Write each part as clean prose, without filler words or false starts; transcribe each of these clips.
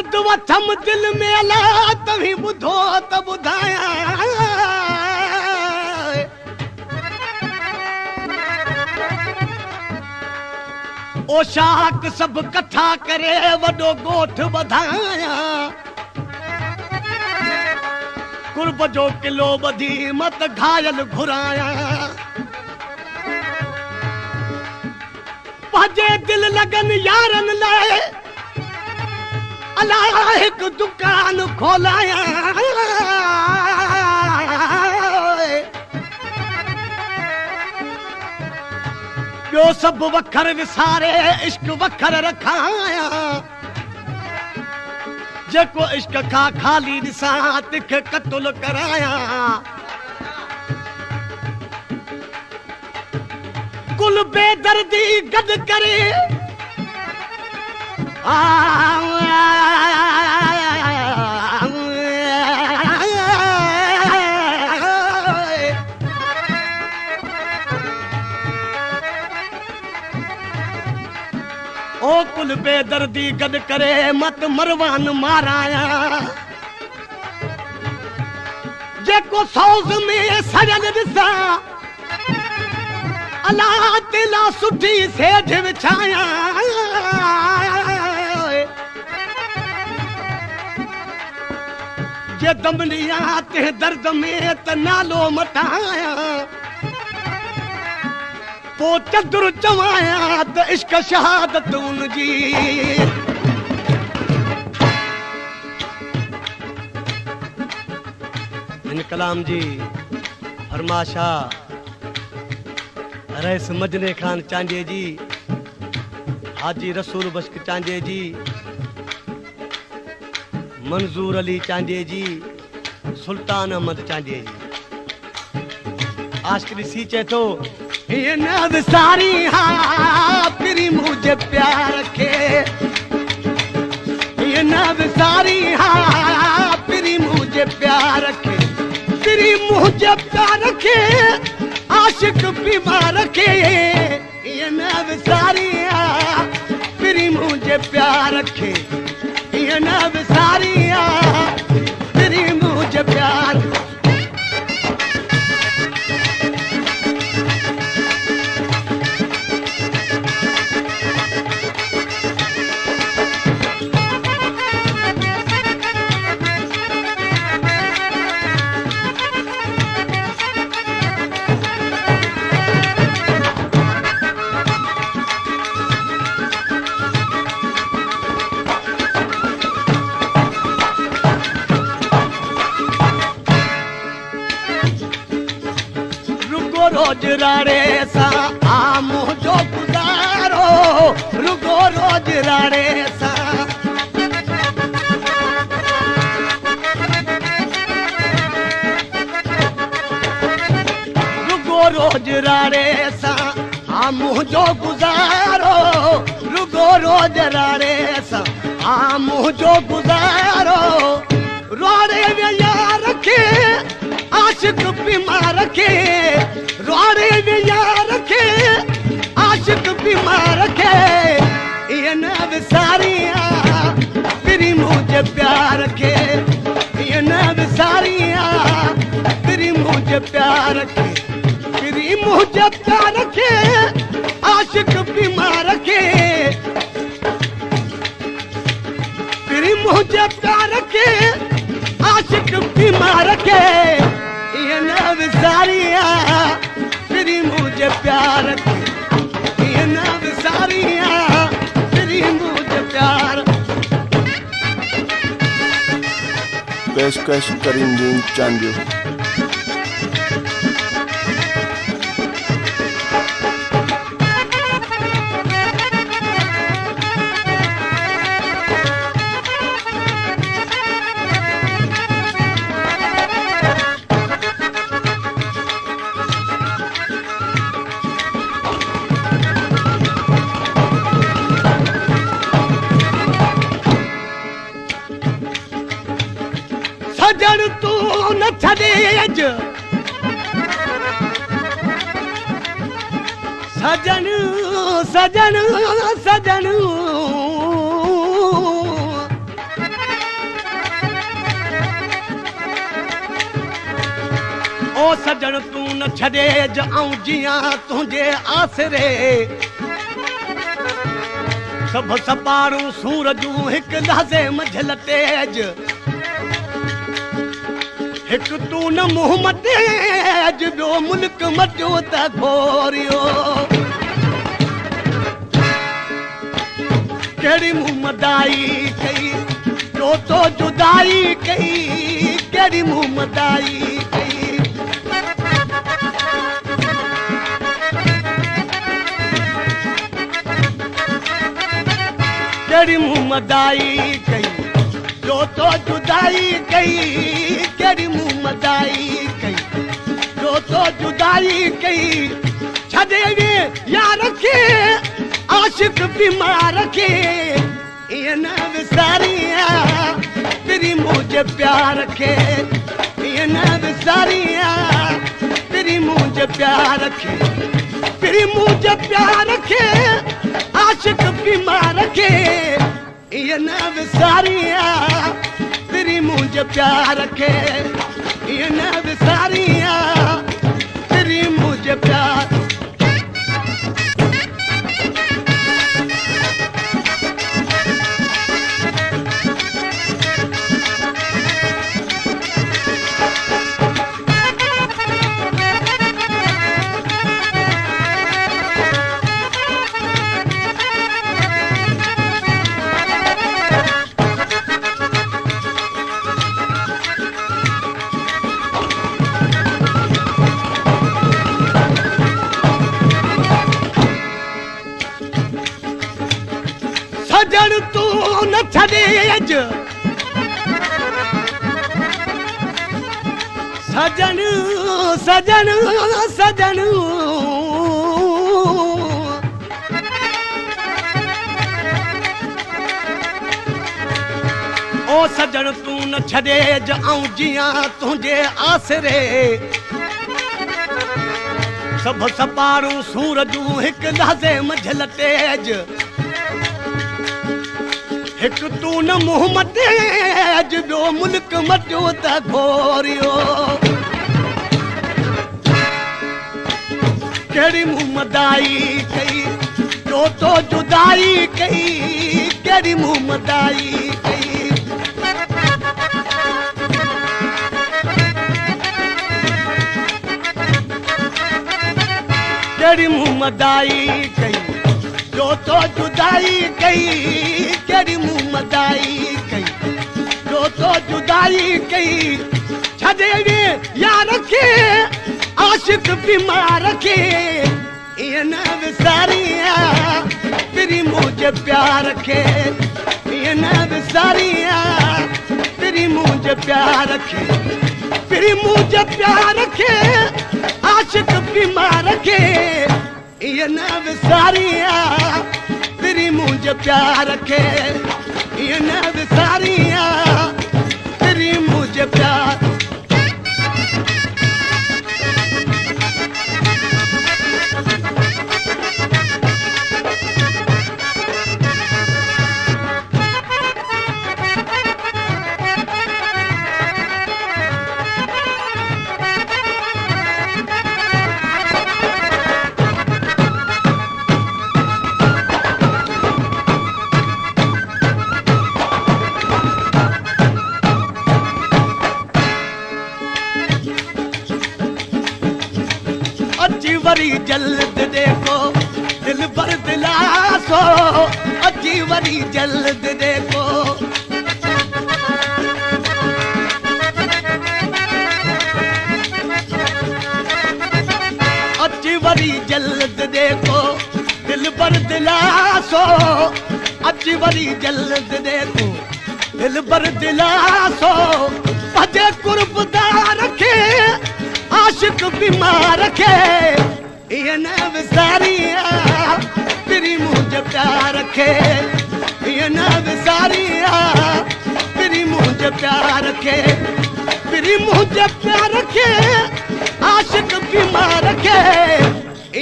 दर्द वठम दिल में अला तव्हीं ॿुधो त ॿुधायां ओ शाख सभु कठा करे वॾो ॻोठ वधायां कुर्ब जो किलो ॿधी मत घायल घुरायां पंहिंजे दिल लगन यारन लाइ अला हिकु दुकान खोलायां ॿियो सभु वखर विसारे इश्क वखर रखायां जेको इश्क खां खाली ॾिसां तिख क़तल करायां कुल बेदर्दी गॾु करे ओ कुल बेदर्दी गॾु करे मत मरवान मारायां जेको सौज़ में सड़ियल ॾिसां अला तिला सुठी सेज विछायां जे दमलियां ते दर्द में त नालो मटायां पो चदुर चवायां त इश्क शहादत उनजी हिन कलाम जी फरमाशा रईस मजने खान चांडिया जी हाजी रसूल बश्क चांडिया जी मंजूर अली चांडिया जी सुल्तान अहमद चांडिया जी आशिक ॾिसी चए थो ये नव सारी हाँ फिरी मुझे प्यार के ये नव सारी हाँ फिरी मुझे प्यार के फिरी मुझे प्यार के आशिक बीमार के ये नव सारी हाँ फिरी मुझे प्यार के ये नव सारी हाँ फिरी मुझे प्यार रोज राड़े सा आमो जो गुजारो रुगो रोज राड़े सा रुगो रोज राड़े सा आमो जो गुजारो रुगो रोज राड़े सा आमो जो गुजारो रोड़े में यार के आशिक बीमार के रोड़े में यार के आशिक बीमार के ये नव सारियां फिरी मुझे प्यार के ये नव सारियां फिरी मुझे प्यार के फिरी मुझे प्यार के आशिक बीमार के फिरी मुझे प्यार के आशिक बीमार के ये नव सारियां फिरी मुझे प्यार के ये नव सारियां फिरी मुझे प्यार पेशकश करीमुद्दीन चांडियो सजन तू न छड़ेज सजन सजन सजन ओ सजन तू न छॾे आऊं जियां तुंहिंजे आसरे सभु सपारूं सूर जूं हिकु लहज़े मंझि तेज हिकु तू न मुंहुं मटेज ॿियो मुल्क मटियो त घोरियो कहिड़ी मुंहुं मदाई कई ॿियो तो जुदाई कई कहिड़ी मुंहुं मदाई कई कहिड़ी मुंहुं मदाई कई ॿियो तो जुदाई कई कहिड़ी मुंहुं मदाई कई ॿियो तो जुदाई कई छॾे वे यार खे आशिक़ बीमार खे ईअं न विसारिया तेरी मुंहिंजे प्यार खे ईअं न विसारिया तेरी मुंहिंजे प्यार खे तेरी मुंहिंजे प्यार खे आशिक़ बीमार खे ईअं न विसारिया तेरी मुंहिंजे प्यार खे ईअं न विसारिया तेरी मुंहिंजे प्यार सजन तू न छॾेज सजन सजन सजन ओ सजन तू न छॾेज आऊं जियां तुंहिंजे आसरे सभु सपारूं सूर जूं हिकु लहज़े मंझि तेज हिकु तू न मुंहुं मटेज ॿियो मुल्क मटियो त घोरियो कहिड़ी मुंहुं मदाई कई ॿियो तो जुदाई कई कहिड़ी मुंहुं मदाई कई कहिड़ी मुंहुं मदाई कई ॿियो तो जुदाई कई कहिड़ी मुंहुं मदाई कई ॿियो तो जुदाई कई छॾे वे यार खे आशिक़ बीमार खे ईअं न विसारिया तेरी मुंहिंजे प्यार खे ईअं न विसारिया तेरी मुंहिंजे प्यार खे तेरी मुंहिंजे प्यार खे आशिक़ बीमार खे ईअं न विसारिया तेरी मुंहिंजे प्यार खे ईअं न विसारिया तेरी मुंहिंजे प्यार वरी जल्द देखो दिल भर दिलासो अची वरी जल्द देखो अची वरी जल्द देखो दिल भर दिलासो अची वरी जल्द देखो दिल भर दिलासो भजे कुर्बदार खे आशिक़ बीमार खे ईअं न विसारिया तेरी मुंहिंजे प्यार खे ईअं न विसारिया तेरी मुंहिंजे प्यार खे तेरी मुंहिंजे प्यार खे आशिक़ बीमार खे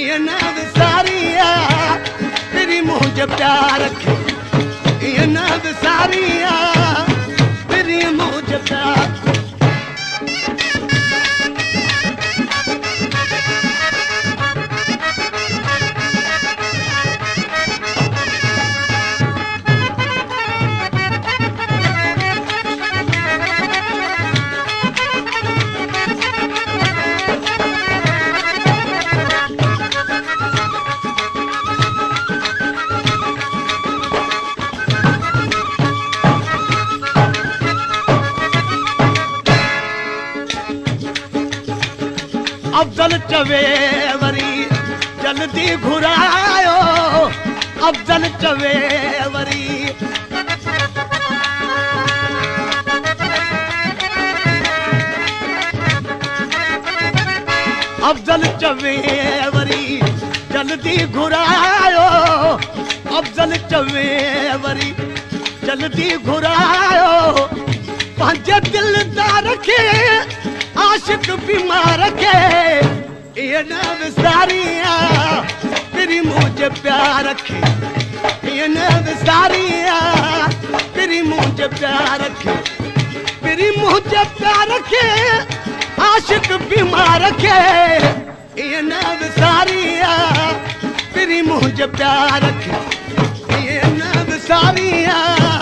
ईअं न विसारिया तेरी मुंहिंजे प्यार खे ईअं न विसारिया तेरी मुंहिंजे प्यार अफ़ज़ल चवे वरी जल्दी घुरायो अफ़ज़ल चवे वरी अफ़ज़ल चवे वरी जल्दी घुरायो अफ़ज़ल चवे वरी जल्दी घुरायो पंहिंजे दिलदार खे आशिक़ बीमार खे इहे न विसारियां तेरी मुंहिंजे प्यार खे इहे न विसारियां तेरी मुंहिंजे प्यार खे तेरी मुंहिंजे प्यार खे आशिक़ बीमार खे इहे न विसारियां तेरी मुंहिंजे प्यार खे इहे न विसारियां